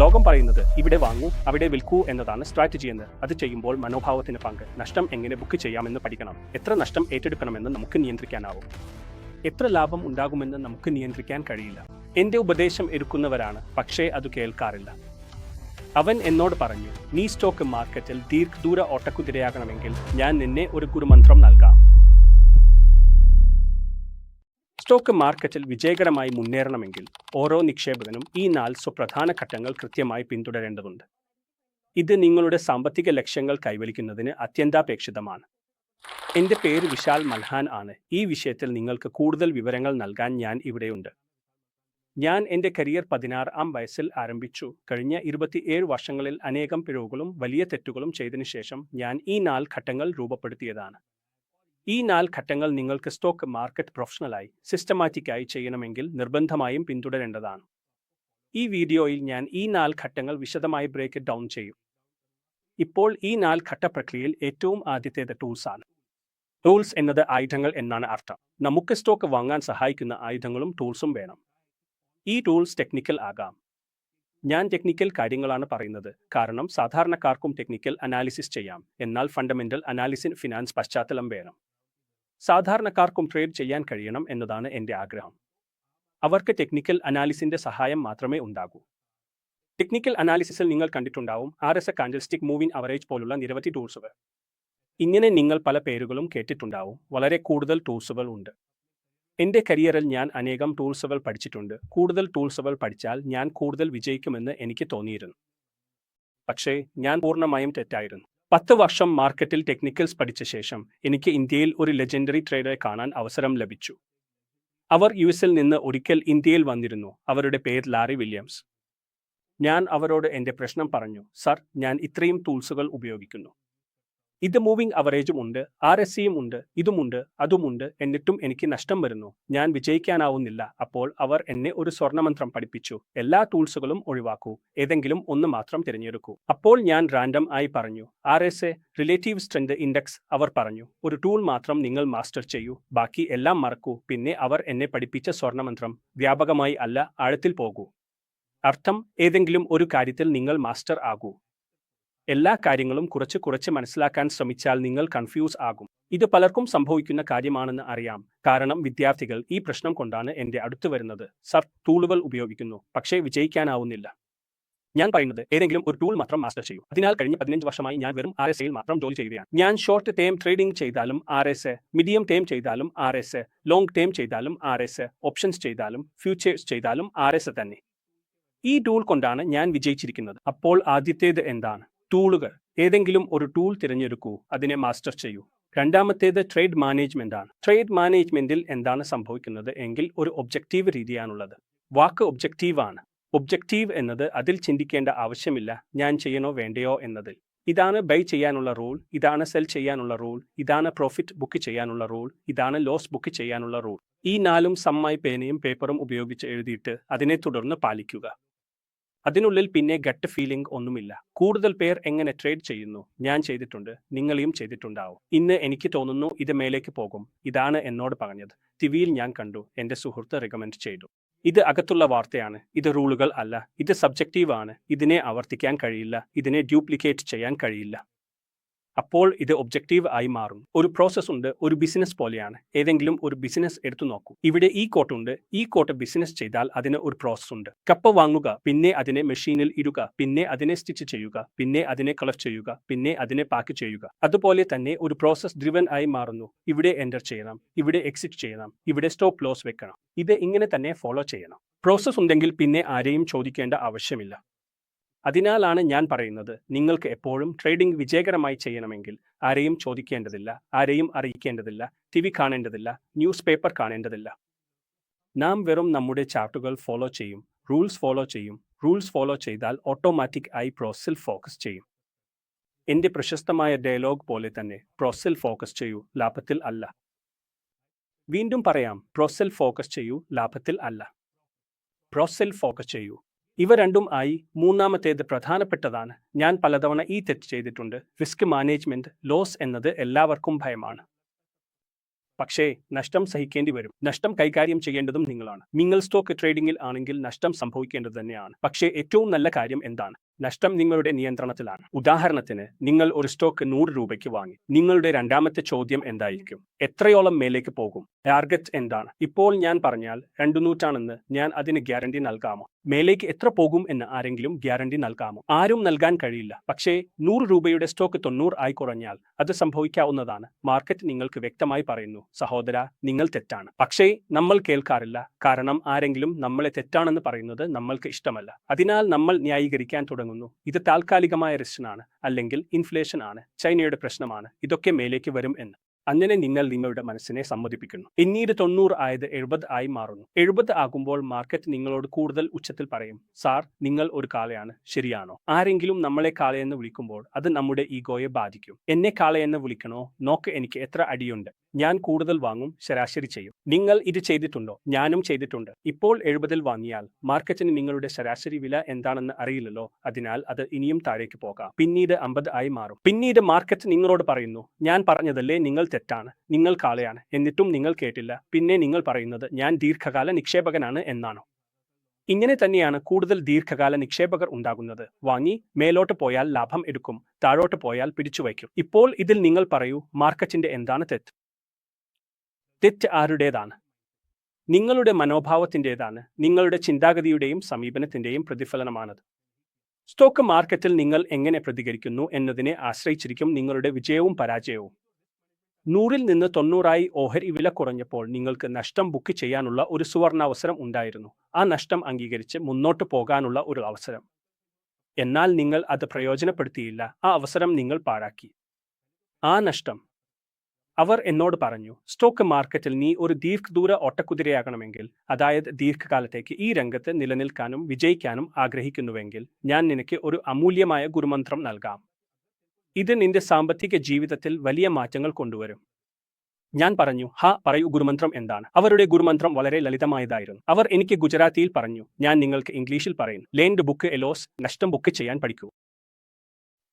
ലോകം പറയുന്നത് ഇവിടെ വാങ്ങൂ അവിടെ വിൽക്കൂ എന്നതാണ് സ്ട്രാറ്റജി എന്ന്. അത് ചെയ്യുമ്പോൾ മനോഭാവത്തിന് പങ്ക്. നഷ്ടം എങ്ങനെ ബുക്ക് ചെയ്യാമെന്ന് പഠിക്കണം. എത്ര നഷ്ടം ഏറ്റെടുക്കണമെന്ന് നമുക്ക് നിയന്ത്രിക്കാനാവും. എത്ര ലാഭം ഉണ്ടാകുമെന്ന് നമുക്ക് നിയന്ത്രിക്കാൻ കഴിയില്ല. എന്റെ ഉപദേശം എടുക്കുന്നവരാണ്, പക്ഷേ അത് കേൾക്കാറില്ല. അവൻ എന്നോട് പറഞ്ഞു, നീ സ്റ്റോക്ക് മാർക്കറ്റിൽ ദീർഘദൂര ഓട്ടക്കുതിരയാകണമെങ്കിൽ ഞാൻ നിന്നെ ഒരു ഗുരുമന്ത്രം നൽകാം. സ്റ്റോക്ക് മാർക്കറ്റിൽ വിജയകരമായി മുന്നേറണമെങ്കിൽ ഓരോ നിക്ഷേപകനും ഈ 4 സുപ്രധാന ഘട്ടങ്ങൾ കൃത്യമായി പിന്തുടരേണ്ടതുണ്ട്. ഇത് നിങ്ങളുടെ സാമ്പത്തിക ലക്ഷ്യങ്ങൾ കൈവരിക്കുന്നതിന് അത്യന്താപേക്ഷിതമാണ്. എന്റെ പേര് വിശാൽ മൽഹാൻ ആണ്. ഈ വിഷയത്തിൽ നിങ്ങൾക്ക് കൂടുതൽ വിവരങ്ങൾ നൽകാൻ ഞാൻ ഇവിടെയുണ്ട്. ഞാൻ എന്റെ കരിയർ 16-ാം വയസ്സിൽ ആരംഭിച്ചു. കഴിഞ്ഞ 27 വർഷങ്ങളിൽ അനേകം പിഴവുകളും വലിയ തെറ്റുകളും ചെയ്തതിനു ശേഷം ഞാൻ ഈ 4 ഘട്ടങ്ങൾ രൂപപ്പെടുത്തിയതാണ്. ഈ 4 ഘട്ടങ്ങൾ നിങ്ങൾക്ക് സ്റ്റോക്ക് മാർക്കറ്റ് പ്രൊഫഷണലായി സിസ്റ്റമാറ്റിക്കായി ചെയ്യണമെങ്കിൽ നിർബന്ധമായും പിന്തുടരേണ്ടതാണ്. ഈ വീഡിയോയിൽ ഞാൻ ഈ 4 ഘട്ടങ്ങൾ വിശദമായി ബ്രേക്ക് ഡൗൺ ചെയ്യും. ഇപ്പോൾ ഈ 4 ഘട്ട പ്രക്രിയയിൽ ഏറ്റവും ആദ്യത്തേത് ടൂൾസ് ആണ്. ടൂൾസ് എന്നത് ആയുധങ്ങൾ എന്നാണ് അർത്ഥം. നമുക്ക് സ്റ്റോക്ക് വാങ്ങാൻ സഹായിക്കുന്ന ആയുധങ്ങളും ടൂൾസും വേണം. ഈ ടൂൾസ് ടെക്നിക്കൽ ആകാം. ഞാൻ ടെക്നിക്കൽ കാര്യങ്ങളാണ് പറയുന്നത്, കാരണം സാധാരണക്കാർക്കും ടെക്നിക്കൽ അനാലിസിസ് ചെയ്യാം. എന്നാൽ ഫണ്ടമെന്റൽ അനാലിസിന് ഫിനാൻസ് പശ്ചാത്തലം വേണം. സാധാരണക്കാർക്കും ട്രേഡ് ചെയ്യാൻ കഴിയണം എന്നതാണ് എൻ്റെ ആഗ്രഹം. അവർക്ക് ടെക്നിക്കൽ അനാലിസിന്റെ സഹായം മാത്രമേ ഉണ്ടാകൂ. ടെക്നിക്കൽ അനാലിസിസിൽ നിങ്ങൾ കണ്ടിട്ടുണ്ടാവും RSI കാൻഡിൽസ്റ്റിക് മൂവിംഗ് അവറേജ് പോലുള്ള നിരവധി ടൂൾസുകൾ. ഇങ്ങനെ നിങ്ങൾ പല പേരുകളും കേട്ടിട്ടുണ്ടാവും. വളരെ കൂടുതൽ ടൂൾസുകൾ ഉണ്ട്. എൻ്റെ കരിയറിൽ ഞാൻ അനേകം ടൂൾസുകൾ പഠിച്ചിട്ടുണ്ട്. കൂടുതൽ ടൂൾസുകൾ പഠിച്ചാൽ ഞാൻ കൂടുതൽ വിജയിക്കുമെന്ന് എനിക്ക് തോന്നിയിരുന്നു. പക്ഷേ ഞാൻ പൂർണ്ണമായും തെറ്റായിരുന്നു. 10 വർഷം മാർക്കറ്റിൽ ടെക്നിക്കൽസ് പഠിച്ച ശേഷം എനിക്ക് ഇന്ത്യയിൽ ഒരു ലെജൻഡറി ട്രേഡറെ കാണാൻ അവസരം ലഭിച്ചു. അവർ US-ൽ നിന്ന് ഒരിക്കൽ ഇന്ത്യയിൽ വന്നിരുന്നു. അവരുടെ പേര് ലാറി വില്യംസ്. ഞാൻ അവരോട് എൻ്റെ പ്രശ്നം പറഞ്ഞു. സർ, ഞാൻ ഇത്രയും ടൂൾസുകൾ ഉപയോഗിക്കുന്നു. ഇത് മൂവിംഗ് അവറേജും ഉണ്ട്, RSIയും ഉണ്ട്, ഇതുമുണ്ട്, അതുമുണ്ട്, എന്നിട്ടും എനിക്ക് നഷ്ടം വരുന്നു. ഞാൻ വിജയിക്കാനാവുന്നില്ല. അപ്പോൾ അവർ എന്നെ ഒരു സ്വർണ്ണമന്ത്രം പഠിപ്പിച്ചു. എല്ലാ ടൂൾസുകളും ഒഴിവാക്കൂ, ഏതെങ്കിലും ഒന്ന് മാത്രം തിരഞ്ഞെടുക്കൂ. അപ്പോൾ ഞാൻ റാൻഡം ആയി പറഞ്ഞു RSI റിലേറ്റീവ് സ്ട്രെങ്ത് ഇൻഡെക്സ്. അവർ പറഞ്ഞു, ഒരു ടൂൾ മാത്രം നിങ്ങൾ മാസ്റ്റർ ചെയ്യൂ, ബാക്കി എല്ലാം മറക്കൂ. പിന്നെ അവർ എന്നെ പഠിപ്പിച്ച സ്വർണ്ണമന്ത്രം വ്യാപകമായി അല്ല, ആഴത്തിൽ പോകൂ. അർത്ഥം, ഏതെങ്കിലും ഒരു കാര്യത്തിൽ നിങ്ങൾ മാസ്റ്റർ ആകൂ. എല്ലാ കാര്യങ്ങളും കുറച്ച് മനസ്സിലാക്കാൻ ശ്രമിച്ചാൽ നിങ്ങൾ കൺഫ്യൂസ് ആകും. ഇത് പലർക്കും സംഭവിക്കുന്ന കാര്യമാണെന്ന് അറിയാം, കാരണം വിദ്യാർത്ഥികൾ ഈ പ്രശ്നം കൊണ്ടാണ് എൻ്റെ അടുത്ത് വരുന്നത്. സർ, ടൂളുകൾ ഉപയോഗിക്കുന്നു, പക്ഷേ വിജയിക്കാനാവുന്നില്ല. ഞാൻ പറയുന്നത് ഏതെങ്കിലും ഒരു ടൂൾ മാത്രം മാസ്റ്റർ ചെയ്യൂ. അതിനാൽ കഴിഞ്ഞ 15 വർഷമായി ഞാൻ വെറും RSIയിൽ മാത്രം ജോലി ചെയ്യുകയാണ്. ഞാൻ ഷോർട്ട് ടേം ട്രേഡിംഗ് ചെയ്താലും RSI, മീഡിയം ടേം ചെയ്താലും RSI, ലോങ് ടേം ചെയ്താലും RSI, ഓപ്ഷൻസ് ചെയ്താലും ഫ്യൂച്ചേഴ്സ് ചെയ്താലും RSI തന്നെ. ഈ ടൂൾ കൊണ്ടാണ് ഞാൻ വിജയിച്ചിരിക്കുന്നത്. അപ്പോൾ ആദ്യത്തേത് എന്താണ്? ടൂളുകൾ. ഏതെങ്കിലും ഒരു ടൂൾ തിരഞ്ഞെടുക്കൂ, അതിനെ മാസ്റ്റർ ചെയ്യൂ. രണ്ടാമത്തേത് ട്രേഡ് മാനേജ്മെന്റ് ആണ്. ട്രേഡ് മാനേജ്മെന്റിൽ എന്താണ് സംഭവിക്കുന്നത് എങ്കിൽ ഒരു ഒബ്ജക്റ്റീവ് രീതിയാണുള്ളത്. വാക്ക് ഒബ്ജക്റ്റീവ് ആണ്. ഒബ്ജക്റ്റീവ് എന്നത് അതിൽ ചിന്തിക്കേണ്ട ആവശ്യമില്ല ഞാൻ ചെയ്യണോ വേണ്ടയോ എന്നതിൽ. ഇതാണ് ബൈ ചെയ്യാനുള്ള റൂൾ, ഇതാണ് സെൽ ചെയ്യാനുള്ള റൂൾ, ഇതാണ് പ്രോഫിറ്റ് ബുക്ക് ചെയ്യാനുള്ള റൂൾ, ഇതാണ് ലോസ് ബുക്ക് ചെയ്യാനുള്ള റൂൾ. ഈ 4ഉം സമ്മായി പേനയും പേപ്പറും ഉപയോഗിച്ച് എഴുതിയിട്ട് അതിനെ തുടർന്ന് പാലിക്കുക. അതിനുള്ളിൽ പിന്നെ ഗട്ട് ഫീലിംഗ് ഒന്നുമില്ല. കൂടുതൽ പേർ എങ്ങനെ ട്രേഡ് ചെയ്യുന്നു? ഞാൻ ചെയ്തിട്ടുണ്ട്, നിങ്ങളെയും ചെയ്തിട്ടുണ്ടാവും. ഇന്ന് എനിക്ക് തോന്നുന്നു ഇത് മേലേക്ക് പോകും. ഇതാണ് എന്നോട് പറഞ്ഞത്. ടിവിയിൽ ഞാൻ കണ്ടു, എൻ്റെ സുഹൃത്ത് റെക്കമെൻഡ് ചെയ്തു. ഇത് അകത്തുള്ള വാർത്തയാണ്, ഇത് റൂളുകൾ അല്ല, ഇത് സബ്ജക്റ്റീവ് ആണ്. ഇതിനെ ആവർത്തിക്കാൻ കഴിയില്ല, ഇതിനെ ഡ്യൂപ്ലിക്കേറ്റ് ചെയ്യാൻ കഴിയില്ല. അപ്പോൾ ഇത് ഒബ്ജക്റ്റീവ് ആയി മാറും. ഒരു പ്രോസസ് ഉണ്ട്, ഒരു ബിസിനസ് പോലെയാണ്. ഏതെങ്കിലും ഒരു ബിസിനസ് എടുത്തു നോക്കൂ. ഇവിടെ ഈ കോട്ടുണ്ട്. ഈ കോട്ട് ബിസിനസ് ചെയ്താൽ അതിന് ഒരു പ്രോസസ് ഉണ്ട്. കപ്പ വാങ്ങുക, പിന്നെ അതിനെ മെഷീനിൽ ഇടുക, പിന്നെ അതിനെ സ്റ്റിച്ച് ചെയ്യുക, പിന്നെ അതിനെ കളർ ചെയ്യുക, പിന്നെ അതിനെ പാക്ക് ചെയ്യുക. അതുപോലെ തന്നെ ഒരു പ്രോസസ് ഡ്രിവൻ ആയി മാറുന്നു. ഇവിടെ എൻ്റർ ചെയ്യണം, ഇവിടെ എക്സിറ്റ് ചെയ്യണം, ഇവിടെ സ്റ്റോപ്പ് ലോസ് വെക്കണം. ഇത് ഇങ്ങനെ തന്നെ ഫോളോ ചെയ്യണം. പ്രോസസ് ഉണ്ടെങ്കിൽ പിന്നെ ആരെയും ചോദിക്കേണ്ട ആവശ്യമില്ല. അതിനാലാണ് ഞാൻ പറയുന്നത്, നിങ്ങൾക്ക് എപ്പോഴും ട്രേഡിംഗ് വിജയകരമായി ചെയ്യണമെങ്കിൽ ആരെയും ചോദിക്കേണ്ടതില്ല, ആരെയും അറിയിക്കേണ്ടതില്ല, TV കാണേണ്ടതില്ല, ന്യൂസ് പേപ്പർ കാണേണ്ടതില്ല. നാം വെറും നമ്മുടെ ചാർട്ടുകൾ ഫോളോ ചെയ്യും, റൂൾസ് ഫോളോ ചെയ്യും. റൂൾസ് ഫോളോ ചെയ്താൽ ഓട്ടോമാറ്റിക് ആയി പ്രോസസ്സിൽ ഫോക്കസ് ചെയ്യും. എൻ്റെ പ്രശസ്തമായ ഡയലോഗ് പോലെ തന്നെ, പ്രോസസ്സിൽ ഫോക്കസ് ചെയ്യൂ, ലാഭത്തിൽ അല്ല. വീണ്ടും പറയാം, പ്രോസസ്സിൽ ഫോക്കസ് ചെയ്യൂ, ലാഭത്തിൽ അല്ല. പ്രോസസ്സിൽ ഫോക്കസ് ചെയ്യൂ. ഇവ രണ്ടും ആയി. മൂന്നാമത്തേത് പ്രധാനപ്പെട്ടതാണ്. ഞാൻ പലതവണ ഈ തെറ്റ് ചെയ്തിട്ടുണ്ട്. Risk management. ലോസ് എന്നത് എല്ലാവർക്കും ഭയമാണ്. പക്ഷേ നഷ്ടം സഹിക്കേണ്ടി വരും. നഷ്ടം കൈകാര്യം ചെയ്യേണ്ടതും നിങ്ങളാണ്. നിങ്ങൾ സ്റ്റോക്ക് ട്രേഡിംഗിൽ ആണെങ്കിൽ നഷ്ടം സംഭവിക്കേണ്ടത് തന്നെയാണ്. പക്ഷേ ഏറ്റവും നല്ല കാര്യം എന്താണ്? നഷ്ടം നിങ്ങളുടെ നിയന്ത്രണത്തിലാണ്. ഉദാഹരണത്തിന്, നിങ്ങൾ ഒരു സ്റ്റോക്ക് 100 രൂപയ്ക്ക് വാങ്ങി. നിങ്ങളുടെ രണ്ടാമത്തെ ചോദ്യം എന്തായിരിക്കും? എത്രയോളം മേലേക്ക് പോകും? ടാർഗറ്റ് എന്താണ്? ഇപ്പോൾ ഞാൻ പറഞ്ഞാൽ 200 ആണെന്ന് ഞാൻ അതിന് ഗ്യാരണ്ടി നൽകാമോ? മേലേക്ക് എത്ര പോകും എന്ന് ആരെങ്കിലും ഗ്യാരണ്ടി നൽകാമോ? ആരും നൽകാൻ കഴിയില്ല. പക്ഷേ 100 രൂപയുടെ സ്റ്റോക്ക് 90 ആയി കുറഞ്ഞാൽ അത് സംഭവിക്കാവുന്നതാണ്. മാർക്കറ്റ് നിങ്ങൾക്ക് വ്യക്തമായി പറയുന്നു, സഹോദര, നിങ്ങൾ തെറ്റാണ്. പക്ഷേ നമ്മൾ കേൾക്കാറില്ല. കാരണം ആരെങ്കിലും നമ്മളെ തെറ്റാണെന്ന് പറയുന്നത് നമ്മൾക്ക് ഇഷ്ടമല്ല. അതിനാൽ നമ്മൾ ന്യായീകരിക്കാൻ തുടങ്ങുന്നു. ഇത് താൽക്കാലികമായ റിസ്ക് അല്ലെങ്കിൽ ഇൻഫ്ലേഷൻ ആണ്, ചൈനയുടെ പ്രശ്നമാണ്, ഇതൊക്കെ മേലേക്ക് വരും എന്ന്. അങ്ങനെ നിങ്ങൾ നിങ്ങളുടെ മനസ്സിനെ സമ്മതിപ്പിക്കുന്നു. പിന്നീട് 90 ആയത് 70 ആയി മാറുന്നു. 70 ആകുമ്പോൾ മാർക്കറ്റ് നിങ്ങളോട് കൂടുതൽ ഉച്ചത്തിൽ പറയും, സാർ, നിങ്ങൾ ഒരു കാളയാണ്, ശരിയാണോ? ആരെങ്കിലും നമ്മളെ കാളയെന്ന് വിളിക്കുമ്പോൾ അത് നമ്മുടെ ഈഗോയെ ബാധിക്കും. എന്നെ കാളയെന്ന് വിളിക്കണോ? നോക്ക്, എനിക്ക് എത്ര അടിയുണ്ട്. ഞാൻ കൂടുതൽ വാങ്ങും, ശരാശരി ചെയ്യും. നിങ്ങൾ ഇത് ചെയ്തിട്ടുണ്ടോ? ഞാനും ചെയ്തിട്ടുണ്ട്. ഇപ്പോൾ 70-ൽ വാങ്ങിയാൽ മാർക്കറ്റിന് നിങ്ങളുടെ ശരാശരി വില എന്താണെന്ന് അറിയില്ലല്ലോ. അതിനാൽ അത് ഇനിയും താഴേക്ക് പോകാം. പിന്നീട് 50 ആയി മാറും. പിന്നീട് മാർക്കറ്റ് നിങ്ങളോട് പറയുന്നു, ഞാൻ പറഞ്ഞതല്ലേ നിങ്ങൾ തെറ്റാണ്, നിങ്ങൾ കാളയാണ്, എന്നിട്ടും നിങ്ങൾ കേട്ടില്ല. പിന്നെ നിങ്ങൾ പറയുന്നത് ഞാൻ ദീർഘകാല നിക്ഷേപകനാണ് എന്നാണോ? ഇങ്ങനെ തന്നെയാണ് കൂടുതൽ ദീർഘകാല നിക്ഷേപകർ ഉണ്ടാകുന്നത്. വാങ്ങി മേലോട്ട് പോയാൽ ലാഭം എടുക്കും, താഴോട്ട് പോയാൽ പിടിച്ചുവയ്ക്കും. ഇപ്പോൾ ഇതിൽ നിങ്ങൾ പറയൂ, മാർക്കറ്റിന്റെ എന്താണ് തെറ്റ്? തെറ്റ് ആരുടേതാണ്? നിങ്ങളുടെ മനോഭാവത്തിൻ്റെതാണ്. നിങ്ങളുടെ ചിന്താഗതിയുടെയും സമീപനത്തിൻ്റെയും പ്രതിഫലനമാണത്. സ്റ്റോക്ക് മാർക്കറ്റിൽ നിങ്ങൾ എങ്ങനെ പ്രതികരിക്കുന്നു എന്നതിനെ ആശ്രയിച്ചിരിക്കും നിങ്ങളുടെ വിജയവും പരാജയവും. 100-ൽ നിന്ന് 90 ആയി ഓഹരി വില കുറഞ്ഞപ്പോൾ നിങ്ങൾക്ക് നഷ്ടം ബുക്ക് ചെയ്യാനുള്ള ഒരു സുവർണാവസരം ഉണ്ടായിരുന്നു. ആ നഷ്ടം അംഗീകരിച്ച് മുന്നോട്ട് പോകാനുള്ള ഒരു അവസരം. എന്നാൽ നിങ്ങൾ അത് പ്രയോജനപ്പെടുത്തിയില്ല. ആ അവസരം നിങ്ങൾ പാഴാക്കി. ആ നഷ്ടം. അവർ എന്നോട് പറഞ്ഞു, സ്റ്റോക്ക് മാർക്കറ്റിൽ നീ ഒരു ദീർഘദൂര ഓട്ടക്കുതിരയാകണമെങ്കിൽ, അതായത് ദീർഘകാലത്തേക്ക് ഈ രംഗത്ത് നിലനിൽക്കാനും വിജയിക്കാനും ആഗ്രഹിക്കുന്നുവെങ്കിൽ, ഞാൻ നിനക്ക് ഒരു അമൂല്യമായ ഗുരുമന്ത്രം നൽകാം. ഇത് നിന്റെ സാമ്പത്തിക ജീവിതത്തിൽ വലിയ മാറ്റങ്ങൾ കൊണ്ടുവരും. ഞാൻ പറഞ്ഞു, പറയൂ, ഗുരുമന്ത്രം എന്താണ്? അവരുടെ ഗുരുമന്ത്രം വളരെ ലളിതമായതായിരുന്നു. അവർ എനിക്ക് ഗുജറാത്തിയിൽ പറഞ്ഞു, ഞാൻ നിങ്ങൾക്ക് ഇംഗ്ലീഷിൽ പറയുന്നു, ലേൺഡ് ബുക്ക് എ ലോസ്, നഷ്ടം ബുക്ക് ചെയ്യാൻ പഠിക്കൂ.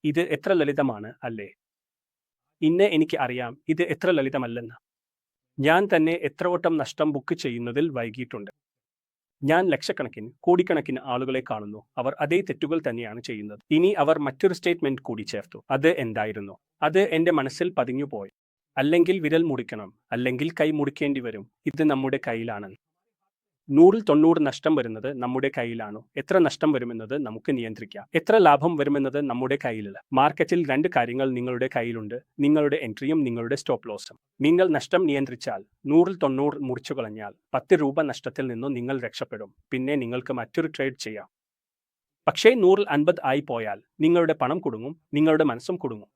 ഇത് എത്ര ലളിതമാണ്, അല്ലേ? ഇന്ന് എനിക്ക് അറിയാം ഇത് എത്ര ലളിതമല്ലെന്ന്. ഞാൻ തന്നെ എത്ര വട്ടം നഷ്ടം ബുക്ക് ചെയ്യുന്നതിൽ വൈകിയിട്ടുണ്ട്. ഞാൻ ലക്ഷക്കണക്കിന്, കോടിക്കണക്കിന് ആളുകളെ കാണുന്നു. അവർ അതേ തെറ്റുകൾ തന്നെയാണ് ചെയ്യുന്നത്. ഇനി അവർ മറ്റൊരു സ്റ്റേറ്റ്മെന്റ് കൂടി ചേർത്തു. അത് എന്തായിരുന്നു? അത് എന്റെ മനസ്സിൽ പതിഞ്ഞുപോയി. അല്ലെങ്കിൽ വിരൽ മുറിക്കണം, അല്ലെങ്കിൽ കൈ മുറിക്കേണ്ടി വരും. ഇത് നമ്മുടെ കയ്യിലാണ്. 100-ൽ 90 നഷ്ടം വരുന്നത് നമ്മുടെ കയ്യിലാണോ? എത്ര നഷ്ടം വരുമെന്നത് നമുക്ക് നിയന്ത്രിക്കാം. എത്ര ലാഭം വരുമെന്നത് നമ്മുടെ കയ്യിലില്ല. മാർക്കറ്റിൽ 2 കാര്യങ്ങൾ നിങ്ങളുടെ കയ്യിലുണ്ട്, നിങ്ങളുടെ എൻട്രിയും നിങ്ങളുടെ സ്റ്റോപ്പ് ലോസും. നിങ്ങൾ നഷ്ടം നിയന്ത്രിച്ചാൽ, 100-ൽ 90 മുറിച്ചു കളഞ്ഞാൽ, 10 രൂപ നഷ്ടത്തിൽ നിന്നും നിങ്ങൾ രക്ഷപ്പെടും. പിന്നെ നിങ്ങൾക്ക് മറ്റൊരു ട്രേഡ് ചെയ്യാം. പക്ഷേ 100-ൽ 50 ആയി പോയാൽ നിങ്ങളുടെ പണം കുടുങ്ങും, നിങ്ങളുടെ മനസ്സും കുടുങ്ങും.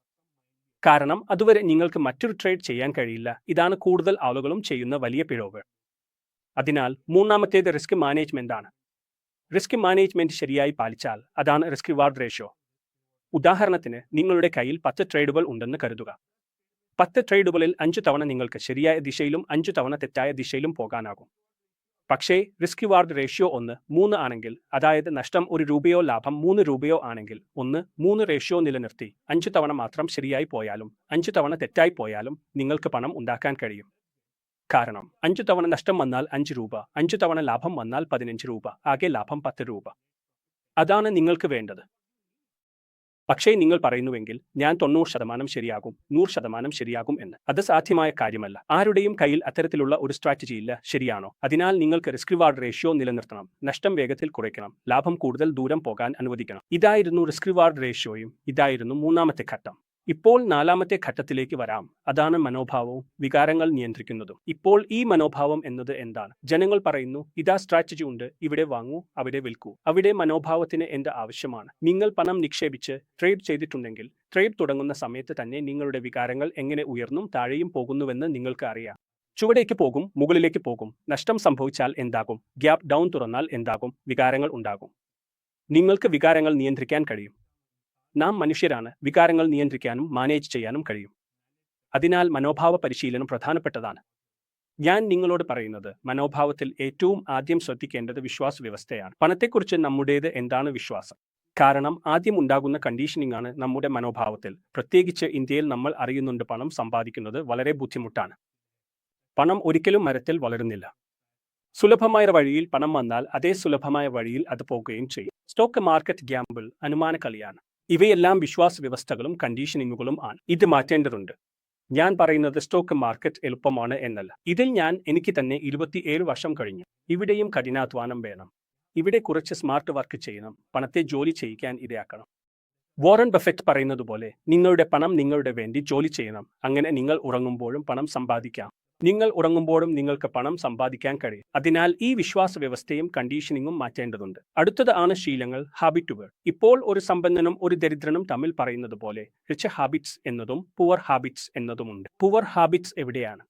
കാരണം അതുവരെ നിങ്ങൾക്ക് മറ്റൊരു ട്രേഡ് ചെയ്യാൻ കഴിയില്ല. ഇതാണ് കൂടുതൽ ആളുകളും ചെയ്യുന്ന വലിയ പിഴവ്. അതിനാൽ മൂന്നാമത്തേത് റിസ്ക് മാനേജ്മെന്റ് ആണ്. റിസ്ക് മാനേജ്മെന്റ് ശരിയായി പാലിച്ചാൽ അതാണ് റിസ്ക് റിവാർഡ് റേഷ്യോ. ഉദാഹരണത്തിന്, നിങ്ങളുടെ കയ്യിൽ 10 ട്രേഡുകൾ ഉണ്ടെന്ന് കരുതുക. 10 ട്രേഡുകളിൽ 5 തവണ നിങ്ങൾക്ക് ശരിയായ ദിശയിലും 5 തവണ തെറ്റായ ദിശയിലും പോകാനാകും. പക്ഷേ റിസ്ക് റിവാർഡ് റേഷ്യോ 1:3 ആണെങ്കിൽ, അതായത് നഷ്ടം 1 രൂപയോ ലാഭം 3 രൂപയോ ആണെങ്കിൽ, 1:3 റേഷ്യോ നിലനിർത്തി 5 തവണ മാത്രം ശരിയായി പോയാലും 5 തവണ തെറ്റായി പോയാലും നിങ്ങൾക്ക് പണം ഉണ്ടാക്കാൻ കഴിയും. കാരണം 5 തവണ നഷ്ടം വന്നാൽ 5 രൂപ, 5 തവണ ലാഭം വന്നാൽ 15 രൂപ, ആകെ ലാഭം 10 രൂപ. അതാണ് നിങ്ങൾക്ക് വേണ്ടത്. പക്ഷേ നിങ്ങൾ പറയുന്നുവെങ്കിൽ, ഞാൻ 90% ശരിയാകും, 100% ശരിയാകും എന്ന്. അത് സാധ്യമായ കാര്യമല്ല. ആരുടെയും കയ്യിൽ അത്തരത്തിലുള്ള ഒരു സ്ട്രാറ്റജി ഇല്ല, ശരിയാണോ? അതിനാൽ നിങ്ങൾക്ക് റിസ്ക് റിവാർഡ് റേഷ്യോ നിലനിർത്തണം, നഷ്ടം വേഗത്തിൽ കുറയ്ക്കണം, ലാഭം കൂടുതൽ ദൂരം പോകാൻ അനുവദിക്കണം. ഇതായിരുന്നു റിസ്ക് റിവാർഡ് റേഷ്യോയും ഇതായിരുന്നു മൂന്നാമത്തെ ഘട്ടം. ഇപ്പോൾ നാലാമത്തെ ഘട്ടത്തിലേക്ക് വരാം. അതാണ് മനോഭാവവും വികാരങ്ങൾ നിയന്ത്രിക്കുന്നതും. ഇപ്പോൾ ഈ മനോഭാവം എന്നത് എന്താണ്? ജനങ്ങൾ പറയുന്നു, ഇതാ സ്ട്രാറ്റജി ഉണ്ട്, ഇവിടെ വാങ്ങൂ, അവിടെ വിൽക്കൂ. അവിടെ മനോഭാവത്തിന് എന്ത് ആവശ്യമാണ്? നിങ്ങൾ പണം നിക്ഷേപിച്ച് ട്രേഡ് ചെയ്തിട്ടുണ്ടെങ്കിൽ, ട്രേഡ് തുടങ്ങുന്ന സമയത്ത് തന്നെ നിങ്ങളുടെ വികാരങ്ങൾ എങ്ങനെ ഉയർന്നും താഴെയും പോകുന്നുവെന്ന് നിങ്ങൾക്ക് അറിയാം. ചുവടേക്ക് പോകും, മുകളിലേക്ക് പോകും. നഷ്ടം സംഭവിച്ചാൽ എന്താകും? ഗ്യാപ്പ് ഡൗൺ തുറന്നാൽ എന്താകും? വികാരങ്ങൾ ഉണ്ടാകും. നിങ്ങൾക്ക് വികാരങ്ങൾ നിയന്ത്രിക്കാൻ കഴിയും. നാം മനുഷ്യരാണ്. വികാരങ്ങൾ നിയന്ത്രിക്കാനും മാനേജ് ചെയ്യാനും കഴിയും. അതിനാൽ മനോഭാവ പരിശീലനം പ്രധാനപ്പെട്ടതാണ്. ഞാൻ നിങ്ങളോട് പറയുന്നത്, മനോഭാവത്തിൽ ഏറ്റവും ആദ്യം ശ്രദ്ധിക്കേണ്ടത് വിശ്വാസ വ്യവസ്ഥയാണ്. പണത്തെക്കുറിച്ച് നമ്മുടേത് എന്താണ് വിശ്വാസം? കാരണം ആദ്യം ഉണ്ടാകുന്ന കണ്ടീഷനിംഗ് ആണ് നമ്മുടെ മനോഭാവത്തിൽ. പ്രത്യേകിച്ച് ഇന്ത്യയിൽ നമ്മൾ അറിയുന്നുണ്ട്, പണം സമ്പാദിക്കുന്നത് വളരെ ബുദ്ധിമുട്ടാണ്. പണം ഒരിക്കലും മരത്തിൽ വളരുന്നില്ല. സുലഭമായ വഴിയിൽ പണം വന്നാൽ അതേ സുലഭമായ വഴിയിൽ അത് പോകുകയും ചെയ്യും. സ്റ്റോക്ക് മാർക്കറ്റ് ഗ്യാമ്പിൾ അനുമാന കളിയാണ്. ഇവയെല്ലാം വിശ്വാസ വ്യവസ്ഥകളും കണ്ടീഷനിങ്ങുകളും ആണ്. ഇത് മാറ്റേണ്ടതുണ്ട്. ഞാൻ പറയുന്നത് സ്റ്റോക്ക് മാർക്കറ്റ് എളുപ്പമാണ് എന്നല്ല. ഇതിൽ എനിക്ക് തന്നെ 27 വർഷം കഴിഞ്ഞു. ഇവിടെയും കഠിനാധ്വാനം വേണം. ഇവിടെ കുറച്ച് സ്മാർട്ട് വർക്ക് ചെയ്യണം. പണത്തെ ജോലി ചെയ്യിക്കാൻ ഇടയാക്കണം. വാറൻ ബഫറ്റ് പറയുന്നത് പോലെ നിങ്ങളുടെ പണം നിങ്ങളുടെ വേണ്ടി ജോലി ചെയ്യണം. അങ്ങനെ നിങ്ങൾ ഉറങ്ങുമ്പോഴും പണം സമ്പാദിക്കാം. നിങ്ങൾ ഉറങ്ങുമ്പോഴും നിങ്ങൾക്ക് പണം സമ്പാദിക്കാൻ കഴിയും. അതിനാൽ ഈ വിശ്വാസ വ്യവസ്ഥയും കണ്ടീഷനിങ്ങും മാറ്റേണ്ടതുണ്ട്. അടുത്തത് ആണ് ശീലങ്ങൾ, ഹാബിറ്റുകൾ. ഇപ്പോൾ ഒരു സമ്പന്നനും ഒരു ദരിദ്രനും തമ്മിൽ പറയുന്നത് പോലെ റിച്ച് ഹാബിറ്റ്സ് എന്നതും പുവർ ഹാബിറ്റ്സ് എന്നതുമുണ്ട്. പുവർ ഹാബിറ്റ്സ് എവിടെയാണ്?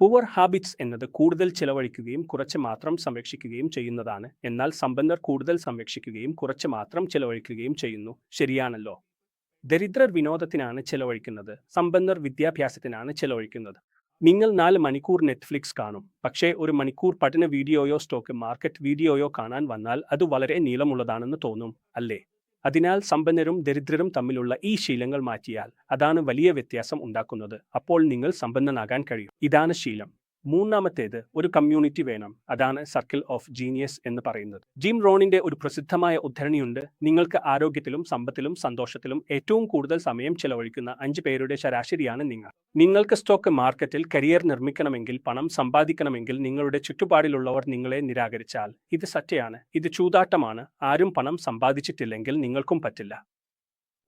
പുവർ ഹാബിറ്റ്സ് എന്നത് കൂടുതൽ ചിലവഴിക്കുകയും കുറച്ച് മാത്രം സംരക്ഷിക്കുകയും ചെയ്യുന്നതാണ്. എന്നാൽ സമ്പന്നർ കൂടുതൽ സംരക്ഷിക്കുകയും കുറച്ച് മാത്രം ചിലവഴിക്കുകയും ചെയ്യുന്നു. ശരിയാണല്ലോ? ദരിദ്രർ വിനോദത്തിനാണ് ചിലവഴിക്കുന്നത്, സമ്പന്നർ വിദ്യാഭ്യാസത്തിനാണ് ചിലവഴിക്കുന്നത്. നിങ്ങൾ 4 മണിക്കൂർ നെറ്റ്ഫ്ലിക്സ് കാണും, പക്ഷേ 1 മണിക്കൂർ പഠന വീഡിയോയോ സ്റ്റോക്ക് മാർക്കറ്റ് വീഡിയോയോ കാണാൻ വന്നാൽ അത് വളരെ നീളമുള്ളതാണെന്ന് തോന്നും, അല്ലേ? അതിനാൽ സമ്പന്നരും ദരിദ്രരും തമ്മിലുള്ള ഈ ശീലങ്ങൾ മാറ്റിയാൽ അതാണ് വലിയ വ്യത്യാസം ഉണ്ടാക്കുന്നത്. അപ്പോൾ നിങ്ങൾ സമ്പന്നനാകാൻ കഴിയും. ഇതാണ് ശീലം. മൂന്നാമത്തേത്, ഒരു കമ്മ്യൂണിറ്റി വേണം. അതാണ് സർക്കിൾ ഓഫ് ജീനിയസ് എന്ന് പറയുന്നത്. ജിം റോണിന്റെ ഒരു പ്രസിദ്ധമായ ഉദ്ധരണിയുണ്ട്: നിങ്ങൾക്ക് ആരോഗ്യത്തിലും സമ്പത്തിലും സന്തോഷത്തിലും ഏറ്റവും കൂടുതൽ സമയം ചെലവഴിക്കുന്ന 5 പേരുടെ ശരാശരിയാണ് നിങ്ങൾ. നിങ്ങൾക്ക് സ്റ്റോക്ക് മാർക്കറ്റിൽ കരിയർ നിർമ്മിക്കണമെങ്കിൽ, പണം സമ്പാദിക്കണമെങ്കിൽ നിങ്ങളുടെ ചുറ്റുപാടിലുള്ളവർ നിങ്ങളെ നിരാകരിച്ചാൽ ഇത് സത്യമാണ്, ഇത് ചൂതാട്ടമാണ്. ആരും പണം സമ്പാദിച്ചിട്ടില്ലെങ്കിൽ നിങ്ങൾക്കും പറ്റില്ല.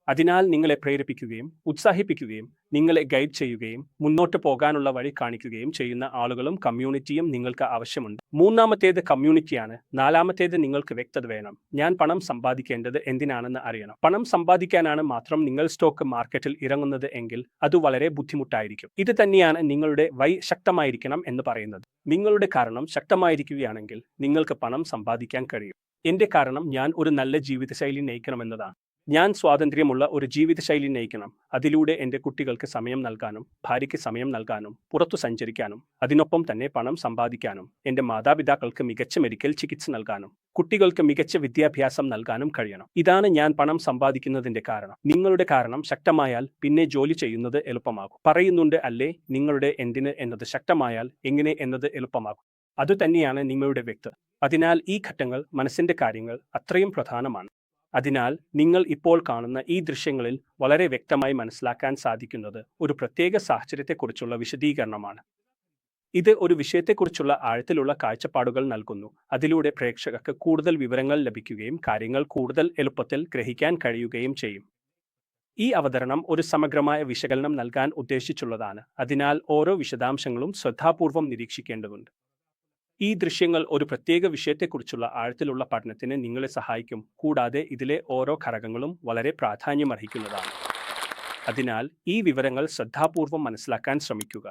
അതിനാൽ നിങ്ങളെ പ്രേരിപ്പിക്കുകയും ഉത്സാഹിപ്പിക്കുകയും നിങ്ങളെ ഗൈഡ് ചെയ്യുകയും മുന്നോട്ട് പോകാനുള്ള വഴി കാണിക്കുകയും ചെയ്യുന്ന ആളുകളും കമ്മ്യൂണിറ്റിയും നിങ്ങൾക്ക് ആവശ്യമുണ്ട്. മൂന്നാമത്തേത് കമ്മ്യൂണിറ്റിയാണ്. നാലാമത്തേത്, നിങ്ങൾക്ക് വ്യക്തത വേണം. ഞാൻ പണം സമ്പാദിക്കേണ്ടത് എന്തിനാണെന്ന് അറിയണം. പണം സമ്പാദിക്കാനാണ് മാത്രം നിങ്ങൾ സ്റ്റോക്ക് മാർക്കറ്റിൽ ഇറങ്ങുന്നത് എങ്കിൽ അത് വളരെ ബുദ്ധിമുട്ടായിരിക്കും. ഇത് തന്നെയാണ് നിങ്ങളുടെ വൈ ശക്തമായിരിക്കണം എന്ന് പറയുന്നത്. നിങ്ങളുടെ കാരണം ശക്തമായിരിക്കുകയാണെങ്കിൽ നിങ്ങൾക്ക് പണം സമ്പാദിക്കാൻ കഴിയും. എന്റെ കാരണം ഞാൻ ഒരു നല്ല ജീവിതശൈലി നയിക്കണമെന്നതാണ്. ഞാൻ സ്വാതന്ത്ര്യമുള്ള ഒരു ജീവിതശൈലി നയിക്കണം. അതിലൂടെ എൻ്റെ കുട്ടികൾക്ക് സമയം നൽകാനും ഭാര്യയ്ക്ക് സമയം നൽകാനും പുറത്തു സഞ്ചരിക്കാനും അതിനൊപ്പം തന്നെ പണം സമ്പാദിക്കാനും എൻ്റെ മാതാപിതാക്കൾക്ക് മികച്ച മെഡിക്കൽ ചികിത്സ നൽകാനും കുട്ടികൾക്ക് മികച്ച വിദ്യാഭ്യാസം നൽകാനും കഴിയണം. ഇതാണ് ഞാൻ പണം സമ്പാദിക്കുന്നതിൻ്റെ കാരണം. നിങ്ങളുടെ കാരണം ശക്തമായാൽ പിന്നെ ജോലി ചെയ്യുന്നത് എളുപ്പമാകും. പറയുന്നുണ്ട് അല്ലേ, നിങ്ങളുടെ എന്തിന് എന്നത് ശക്തമായാൽ എങ്ങനെ എന്നത് എളുപ്പമാകും. അതുതന്നെയാണ് നിങ്ങളുടെ വ്യക്തത. അതിനാൽ ഈ ഘട്ടങ്ങൾ, മനസ്സിൻ്റെ കാര്യങ്ങൾ അത്രയും പ്രധാനമാണ്. അതിനാൽ നിങ്ങൾ ഇപ്പോൾ കാണുന്ന ഈ ദൃശ്യങ്ങളിൽ വളരെ വ്യക്തമായി മനസ്സിലാക്കാൻ സാധിക്കുന്നത് ഒരു പ്രത്യേക സാഹചര്യത്തെക്കുറിച്ചുള്ള വിശദീകരണമാണ്. ഇത് ഒരു വിഷയത്തെക്കുറിച്ചുള്ള ആഴത്തിലുള്ള കാഴ്ചപ്പാടുകൾ നൽകുന്നു. അതിലൂടെ പ്രേക്ഷകർക്ക് കൂടുതൽ വിവരങ്ങൾ ലഭിക്കുകയും കാര്യങ്ങൾ കൂടുതൽ എളുപ്പത്തിൽ ഗ്രഹിക്കാൻ കഴിയുകയും ചെയ്യും. ഈ അവതരണം ഒരു സമഗ്രമായ വിശകലനം നൽകാൻ ഉദ്ദേശിച്ചുള്ളതാണ്. അതിനാൽ ഓരോ വിശദാംശങ്ങളും ശ്രദ്ധാപൂർവം നിരീക്ഷിക്കേണ്ടതുണ്ട്. ഈ ദൃശ്യങ്ങൾ ഒരു പ്രത്യേക വിഷയത്തെക്കുറിച്ചുള്ള ആഴത്തിലുള്ള പഠനത്തിന് നിങ്ങളെ സഹായിക്കും. കൂടാതെ ഇതിലെ ഓരോ ഘടകങ്ങളും വളരെ പ്രാധാന്യമർഹിക്കുന്നതാണ്. അതിനാൽ ഈ വിവരങ്ങൾ ശ്രദ്ധാപൂർവം മനസ്സിലാക്കാൻ ശ്രമിക്കുക.